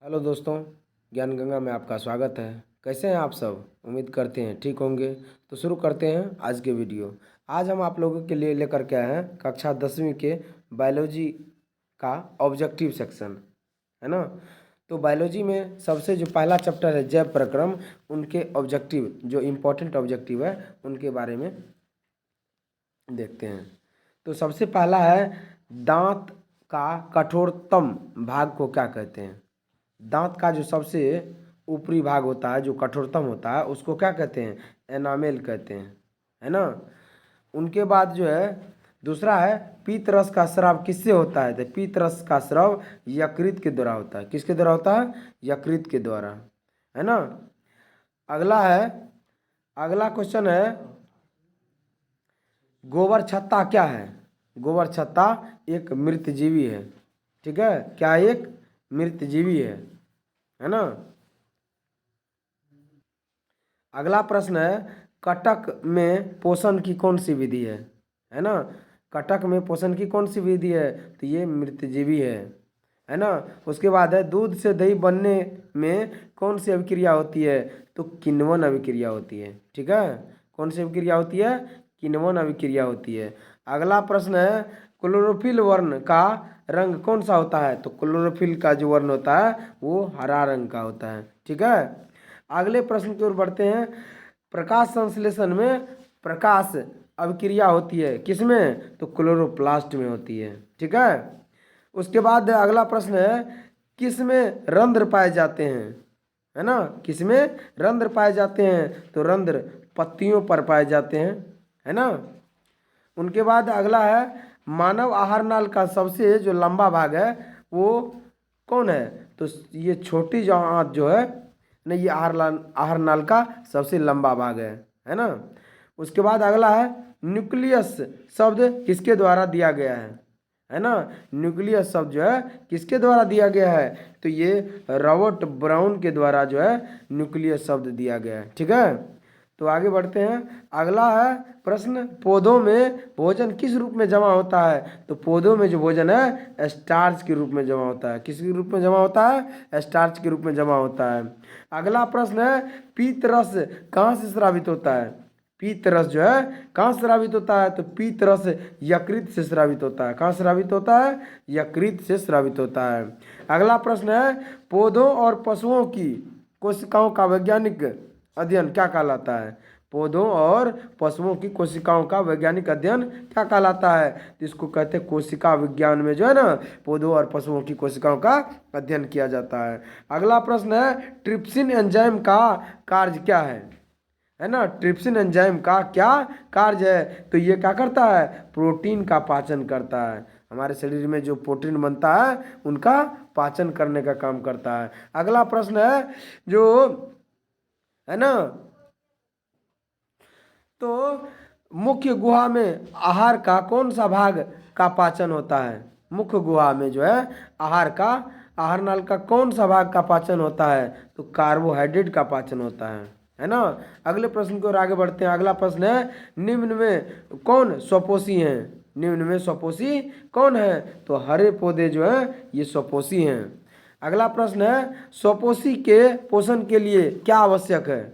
Hello दोस्तों, ज्ञान गंगा में आपका स्वागत है। कैसे हैं आप सब? उम्मीद करते हैं ठीक होंगे। तो शुरू करते हैं आज के वीडियो। आज हम आप लोगों के लिए लेकर के आए हैं कक्षा 10वीं के बायोलॉजी का ऑब्जेक्टिव सेक्शन, है ना। तो बायोलॉजी में सबसे जो पहला चैप्टर है जैव प्रक्रम, उनके ऑब्जेक्टिव जो इम्पोर्टेंट ऑब्जेक्टिव है उनके बारे में देखते हैं। तो सबसे पहला है दांत का कठोरतम भाग को क्या कहते हैं। दांत का जो सबसे ऊपरी भाग होता है, जो कठोरतम होता है, उसको क्या कहते हैं? एनामेल कहते हैं, है ना। उनके बाद जो है दूसरा है पीत रस का स्राव किससे होता है? तो पीत रस का स्राव यकृत के द्वारा होता है। किसके द्वारा होता है? यकृत के द्वारा, है ना। अगला क्वेश्चन है गोबर छत्ता क्या है? गोबर छत्ता एक मृत जीवी है, ठीक है। क्या एक मृत जीवी है ना। अगला प्रश्न है कटक में पोषण की कौन सी विधि है ना। कटक में पोषण की कौन सी विधि है? तो ये मृतजीवी है ना। उसके बाद है दूध से दही बनने में कौन सी अभिक्रिया होती है? तो किण्वन अभिक्रिया होती है, ठीक है। कौन सी अभिक्रिया होती है? किण्वन अभिक्रिया होती है। अगला प्रश्न है क्लोरोफिल वर्ण का रंग कौन सा होता है? तो क्लोरोफिल का जो वर्ण होता है वो हरा रंग का होता है, ठीक है। अगले प्रश्न की ओर बढ़ते हैं। प्रकाश संश्लेषण में प्रकाश अभिक्रिया होती है किसमें? तो क्लोरोप्लास्ट में होती है, ठीक है। उसके बाद अगला प्रश्न है किसमें रंध्र पाए जाते हैं, है ना। किसमें रंध्र पाए जाते हैं? तो रंध्र पत्तियों पर पाए जाते हैं, है ना। उनके बाद अगला है मानव आहार नाल का सबसे जो लंबा भाग है वो कौन है? तो ये छोटी जो आंत जो है ना, ये आहार नाल का सबसे लंबा भाग है ना। उसके बाद अगला है न्यूक्लियस शब्द किसके द्वारा दिया गया है ना। न्यूक्लियस शब्द जो है किसके द्वारा दिया गया है? तो ये रॉबर्ट ब्राउन के द्वारा जो है न्यूक्लियस शब्द दिया गया है, ठीक है। तो आगे बढ़ते हैं। अगला है प्रश्न पौधों में भोजन किस रूप में जमा होता है? तो पौधों में जो भोजन है स्टार्च के रूप में जमा होता है। किस रूप में जमा होता है? स्टार्च के रूप में जमा होता है। अगला प्रश्न है पीत रस कहाँ से स्रावित होता है? पीत रस जो है कहाँ से स्रावित होता है? तो पीत रस यकृत से स्रावित होता है। कहाँ स्रावित होता है? यकृत से स्रावित होता है। अगला प्रश्न है पौधों और पशुओं की कोशिकाओं का वैज्ञानिक अध्ययन क्या कहलाता है? पौधों और पशुओं की कोशिकाओं का वैज्ञानिक अध्ययन क्या कहलाता है? तो इसको कहते हैं कोशिका विज्ञान में जो है ना पौधों और पशुओं की कोशिकाओं का अध्ययन किया जाता है। अगला प्रश्न है ट्रिप्सिन एंजाइम का कार्य क्या है ना। ट्रिप्सिन एंजाइम का क्या कार्य है? तो ये क्या करता है? प्रोटीन का पाचन करता है। हमारे शरीर में जो प्रोटीन बनता है उनका पाचन करने का काम करता है। अगला प्रश्न है जो है ना, तो मुख्य गुहा में आहार का कौन सा भाग का पाचन होता है? मुख्य गुहा में जो है आहार नाल का कौन सा भाग का पाचन होता है? तो कार्बोहाइड्रेट का पाचन होता है ना। अगले प्रश्न की ओर आगे बढ़ते हैं। अगला प्रश्न है निम्न में कौन स्वपोषी है? निम्न में स्वपोषी कौन है? तो हरे पौधे जो है ये स्वपोषी हैं। अगला प्रश्न है स्वपोषी के पोषण के लिए क्या आवश्यक है?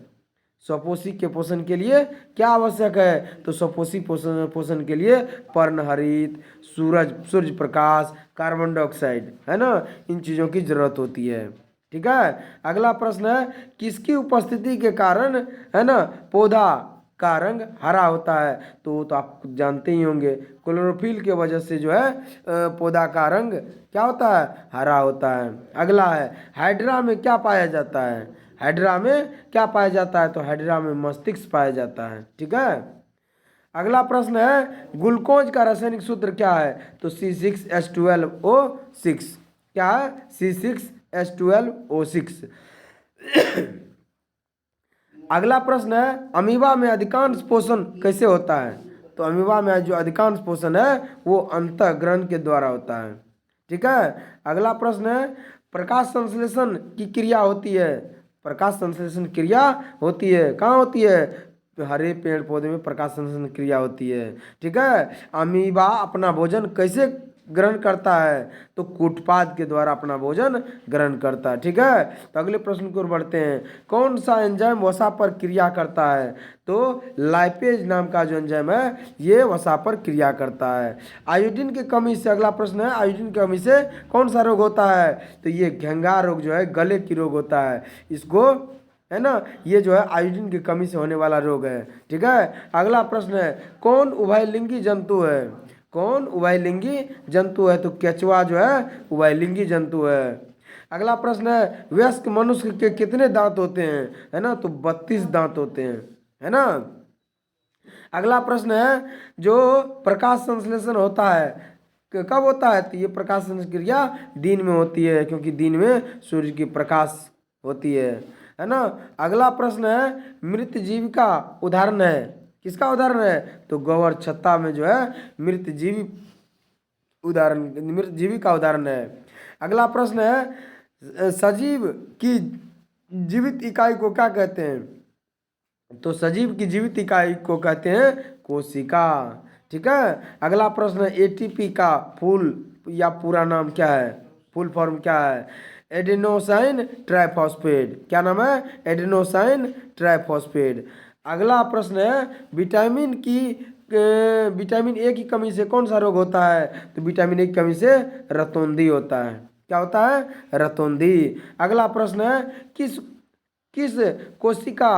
स्वपोषी के पोषण के लिए क्या आवश्यक है? तो स्वपोषी पोषण के लिए पर्णहरित, सूर्य प्रकाश, कार्बन डाइऑक्साइड, है ना, इन चीज़ों की जरूरत होती है, ठीक है। अगला प्रश्न है किसकी उपस्थिति के कारण, है ना, पौधा का रंग हरा होता है? तो आप जानते ही होंगे क्लोरोफिल के वजह से जो है पौधा का रंग क्या होता है? हरा होता है। अगला है हाइड्रा में क्या पाया जाता है? हाइड्रा में क्या पाया जाता है? तो हाइड्रा में मस्तिष्क पाया जाता है, ठीक है। अगला प्रश्न है ग्लूकोज का रासायनिक सूत्र क्या है? तो C6H12O6। क्या है? C6H12O6। अगला प्रश्न है अमीबा में अधिकांश पोषण कैसे होता है? तो अमीबा में जो अधिकांश पोषण है वो अंतःग्रहण के द्वारा होता है, ठीक है। अगला प्रश्न है प्रकाश संश्लेषण की क्रिया होती है। प्रकाश संश्लेषण क्रिया होती है कहाँ होती है? तो हरे पेड़ पौधे में प्रकाश संश्लेषण क्रिया होती है, ठीक है। अमीबा अपना भोजन कैसे ग्रहण करता है? तो कूटपाद के द्वारा अपना भोजन ग्रहण करता है। ठीक है, तो अगले प्रश्न की ओर बढ़ते हैं। कौन सा एंजाइम वसा पर क्रिया करता है? तो लाइपेज नाम का जो एंजाइम है ये वसा पर क्रिया करता है। आयोडीन की कमी से, अगला प्रश्न है, आयोडीन की कमी से कौन सा रोग होता है? तो ये घेंघा रोग जो है, गले की रोग होता है इसको, है ना, ये जो है आयोडीन की कमी से होने वाला रोग है। ठीक है, अगला प्रश्न है, कौन उभयलिंगी जंतु है? कौन उभयलिंगी जंतु है? तो केचुआ जो है उभयलिंगी जंतु है। अगला प्रश्न है, वयस्क मनुष्य के कितने दांत होते हैं? है ना, तो 32 दांत होते हैं, है ना। अगला प्रश्न है, जो प्रकाश संश्लेषण होता है कब होता है? तो ये प्रकाश संश्लेषण क्रिया दिन में होती है, क्योंकि दिन में सूर्य की प्रकाश होती है ना। अगला प्रश्न है, मृत जीव का उदाहरण है, किसका उदाहरण है? तो गौर छत्ता में जो है मृत जीवी का उदाहरण है। अगला प्रश्न है, सजीव की जीवित इकाई को क्या कहते हैं? तो सजीव की जीवित इकाई को कहते हैं कोशिका। ठीक है, अगला प्रश्न है, एटीपी का फुल या पूरा नाम क्या है? फुल फॉर्म क्या है? Adenosine triphosphate. क्या नाम है? Adenosine triphosphate. अगला प्रश्न है, विटामिन ए की कमी से कौन सा रोग होता है? तो विटामिन ए की कमी से रतौंधी होता है। क्या होता है? रतौंधी। अगला प्रश्न है, किस किस कोशिका,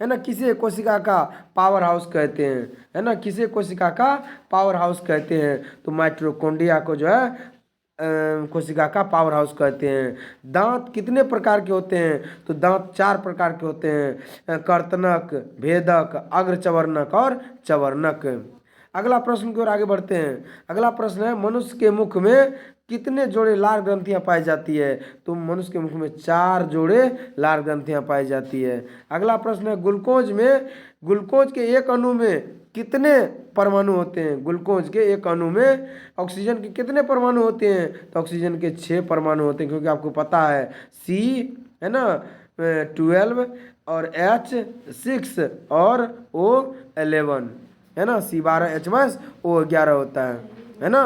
है ना, किसे कोशिका का पावर हाउस कहते हैं? है ना, किसे कोशिका का पावर हाउस कहते हैं? तो माइटोकॉन्ड्रिया को जो है कोशिका का पावर हाउस कहते हैं। दांत कितने प्रकार के होते हैं? तो दांत 4 प्रकार के होते हैं, कर्तनक, भेदक, अग्रचवर्णक और चवर्णक। अगला प्रश्न की ओर आगे बढ़ते हैं। अगला प्रश्न है, मनुष्य के मुख में कितने जोड़े लार ग्रंथियां पाई जाती है? तो मनुष्य के मुख में 4 जोड़े लार ग्रंथियां पाई जाती है। अगला प्रश्न है, ग्लूकोज के एक अणु में कितने परमाणु होते हैं? ग्लूकोज के एक अणु में ऑक्सीजन के कितने परमाणु होते हैं? तो ऑक्सीजन के 6 परमाणु होते हैं, क्योंकि आपको पता है C, है ना, 12 और H6 और O11, है ना, C12H+O11 होता है ना।